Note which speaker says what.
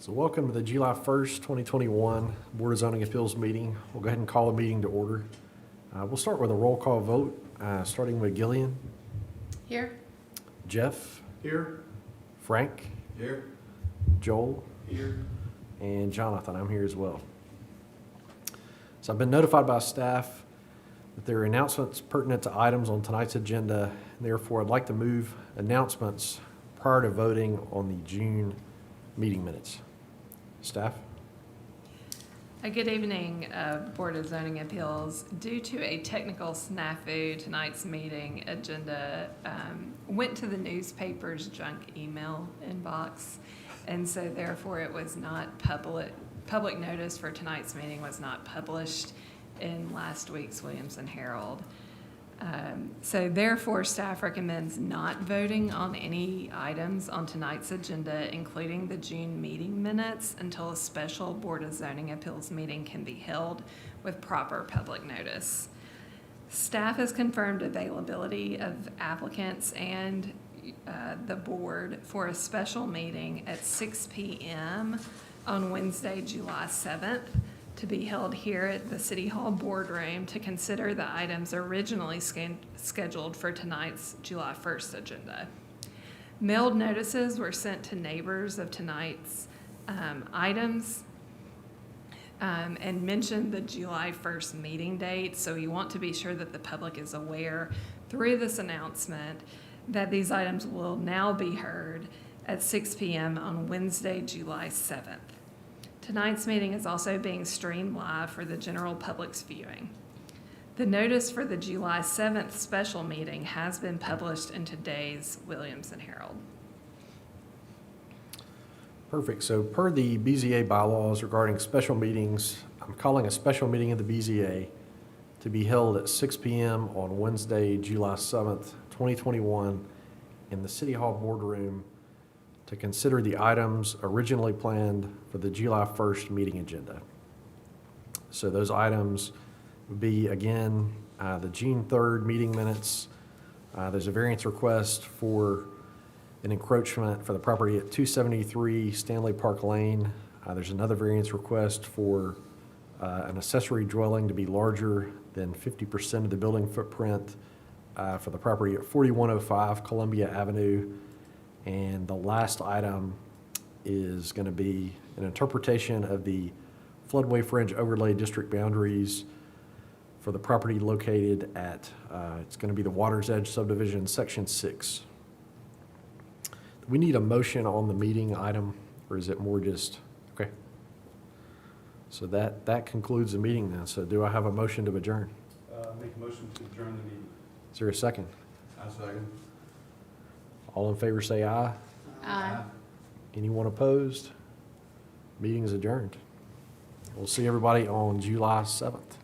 Speaker 1: So welcome to the July 1st, 2021 Board of Zoning Appeals meeting. We'll go ahead and call the meeting to order. We'll start with a roll call vote, starting with Gillian.
Speaker 2: Here.
Speaker 1: Jeff.
Speaker 3: Here.
Speaker 1: Frank.
Speaker 3: Here.
Speaker 1: Joel.
Speaker 3: Here.
Speaker 1: And Jonathan. I'm here as well. So I've been notified by staff that there are announcements pertinent to items on tonight's agenda. Therefore, I'd like to move announcements prior to voting on the June meeting minutes. Staff?
Speaker 2: Good evening, Board of Zoning Appeals. Due to a technical snafu, tonight's meeting agenda went to the newspaper's junk email inbox, and so therefore it was not public notice for tonight's meeting was not published in last week's Williamson Herald. So therefore, staff recommends not voting on any items on tonight's agenda, including the June meeting minutes, until a special Board of Zoning Appeals meeting can be held with proper public notice. Staff has confirmed availability of applicants and the board for a special meeting at 6 p.m. on Wednesday, July 7th. To be held here at the City Hall boardroom to consider the items originally scheduled for tonight's July 1st agenda. Mailed notices were sent to neighbors of tonight's items and mentioned the July 1st meeting date, so you want to be sure that the public is aware through this announcement that these items will now be heard at 6 p.m. on Wednesday, July 7th. Tonight's meeting is also being streamed live for the general public's viewing. The notice for the July 7th special meeting has been published in today's Williamson Herald.
Speaker 1: Perfect. So per the BZA bylaws regarding special meetings, I'm calling a special meeting of the BZA to be held at 6 p.m. on Wednesday, July 7th, 2021 in the City Hall boardroom to consider the items originally planned for the July 1st meeting agenda. So those items would be, again, the June 3rd meeting minutes. There's a variance request for an encroachment for the property at 273 Stanley Park Lane. There's another variance request for an accessory dwelling to be larger than 50% of the building footprint for the property at 4105 Columbia Avenue. And the last item is going to be an interpretation of the floodway fringe overlay district boundaries for the property located at, it's going to be the Water's Edge subdivision, section 6. We need a motion on the meeting item, or is it more just, okay. So that concludes the meeting then. So do I have a motion to adjourn?
Speaker 3: Make a motion to adjourn the meeting.
Speaker 1: Is there a second?
Speaker 3: I second.
Speaker 1: All in favor say aye.
Speaker 2: Aye.
Speaker 1: Anyone opposed? Meeting is adjourned. We'll see everybody on July 7th.